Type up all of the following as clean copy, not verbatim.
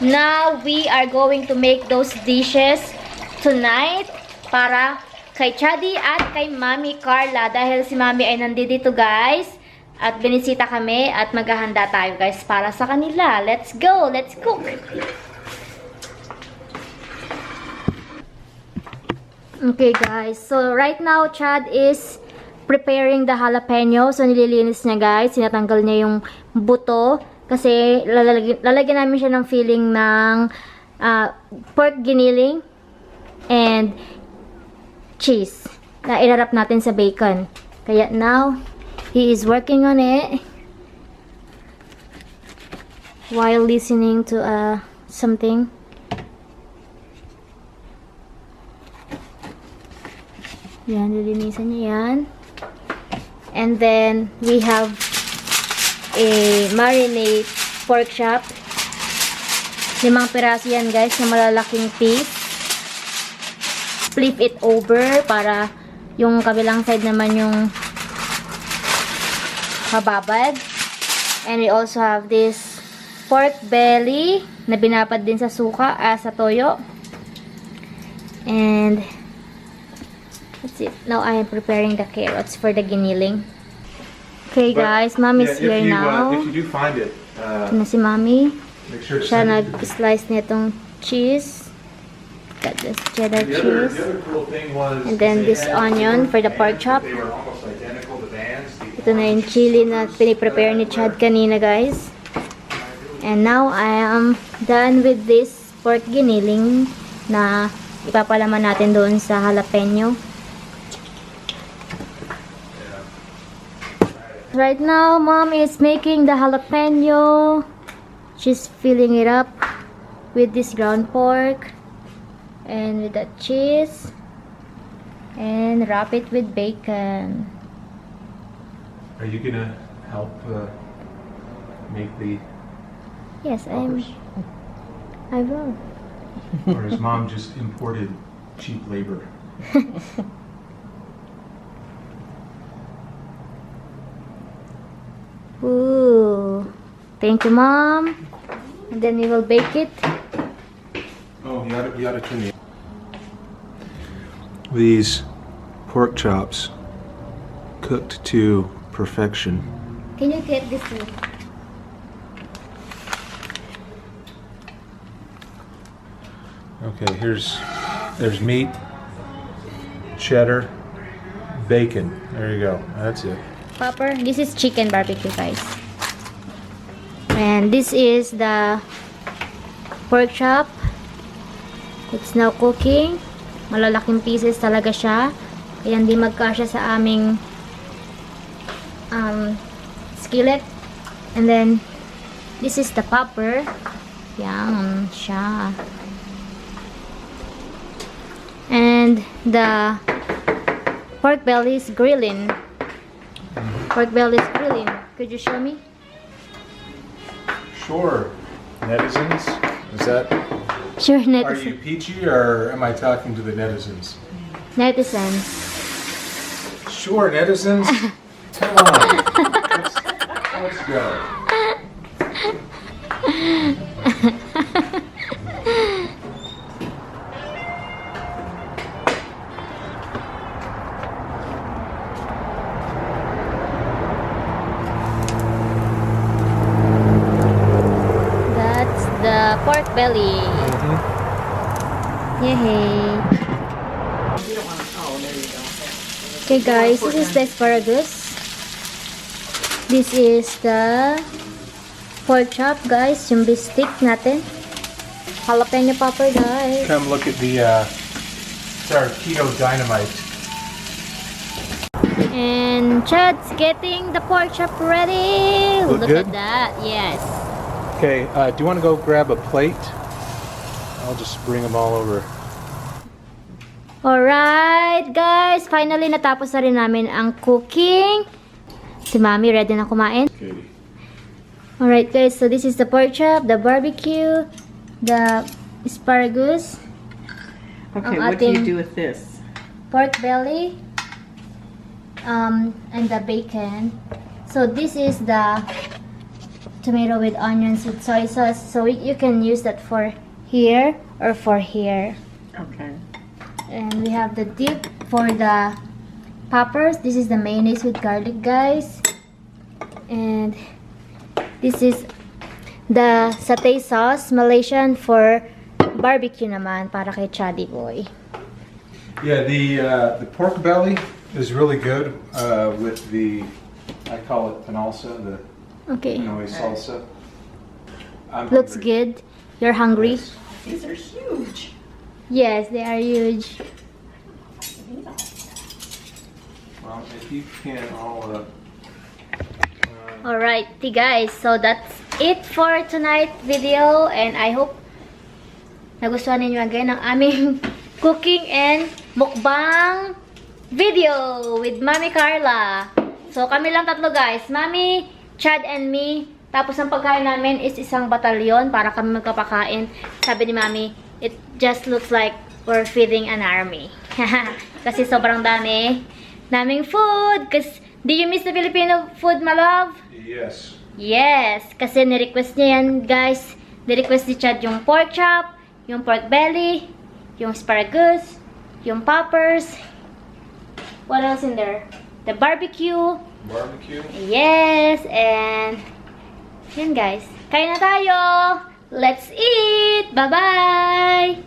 Now, we are going to make those dishes tonight para kay Chaddy at kay Mami Carla. Dahil si Mami ay nandito, guys. At binisita kami at maghahanda tayo, guys, para sa kanila. Let's go! Let's cook! Okay, guys. So, right now, Chad is preparing the jalapeno. So, nililinis niya, guys. Sinatanggal niya yung buto. Kasi, lalagyan namin siya ng filling ng pork giniling and cheese na irarap natin sa bacon. Kaya, now, he is working on it while listening to something. Yan, lilinisan niya yan. And then, we have a marinade pork chop. 5 piraso yan, guys, na malalaking piece. Flip it over para yung kabilang side naman yung mababad. And we also have this pork belly na binapad din sa suka, sa toyo. And that's it. Now I am preparing the carrots for the giniling. Okay, guys, Mommy's here now. If you do find it, ito na si Mommy. make sure to Siya send it. nag-slice nitong cheese. Got this cheddar The other cheese. cool thing was, And then they this had onion for the pork chop. They were almost identical, the bands. Ito na yung chili na piniprepare ni Chad kanina, guys. And now, I am done with this pork giniling na ipapalaman natin doon sa jalapeno. Right now, Mom is making the jalapeno. She's filling it up with this ground pork and with the cheese and wrap it with bacon. Are you gonna help make the Yes, peppers? I will. Or has Mom just imported cheap labor? Ooh. Thank you, Mom. And then we will bake it. Oh, you ought to turn the... These pork chops cooked to perfection. Can you get this one? Okay, there's meat, cheddar, bacon. There you go. That's it. Popper, this is chicken barbecue, guys. And this is the pork chop. It's now cooking. Malalaking pieces talaga siya. Kaya hindi magkasya sa aming skillet. And then, this is the popper. Yan siya. And the pork belly is grilling. Pork belly is grilling. Could you show me? Sure. Netizens? Is that... Sure, Are you netizens. Peachy or am I talking to the netizens? Netizens. Sure, netizens. Come on. Let's go. That's the pork belly. Yay. Okay, guys, this is the asparagus. This is the pork chop, guys. Yung bistik natin. Jalapeno popper, guys. Come look at the it's our keto dynamite. And Chad's getting the pork chop ready. Look at good? that. Yes. Okay, do you want to go grab a plate? I'll just bring them all over. Alright, guys. Finally, natapos na rin namin ang cooking. Si Mami ready na kumain. Okay. Alright, guys. So, this is the pork chop, the barbecue, the asparagus, Okay, Ang what do you ating- do with this? pork belly, and the bacon. So, this is the tomato with onions with soy sauce. So you can use that for here or for here. Okay. And we have the dip for the poppers. This is the mayonnaise with garlic, guys. And this is the satay sauce, Malaysian, for barbecue naman, para kay Chaddy Boy. Yeah, the pork belly is really good with the, I call it panalsa, the Okay. Pinoy salsa. I'm Looks hungry. good. You're hungry? Yes. These are huge. Yes, they are huge. Well, if you can, I'll. Alright, guys. So that's it for tonight video. And I hope nagustuhan ninyo again ang aming cooking and mukbang video with Mami Carla. So kami lang tatlo, guys. Mami, Chad, and me. Tapos ang pagkain namin is isang batalyon para kami magkapakain. Sabi ni Mami, it just looks like we're feeding an army. Kasi sobrang dami naming food. Kasi, do you miss the Filipino food, my love? Yes. Yes, kasi ni-request niya yan, guys. Ni-request ni Chad yung pork chop, yung pork belly, yung asparagus, yung poppers. What else in there? The barbecue. Barbecue. Yes, and yun, guys. Kain na tayo. Let's eat. Bye-bye.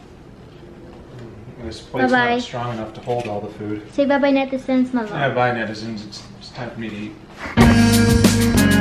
This plate's Bye-bye. not strong enough to hold all the food. Say bye-bye, netizens, my love. Yeah, bye, netizens. It's time for me to eat.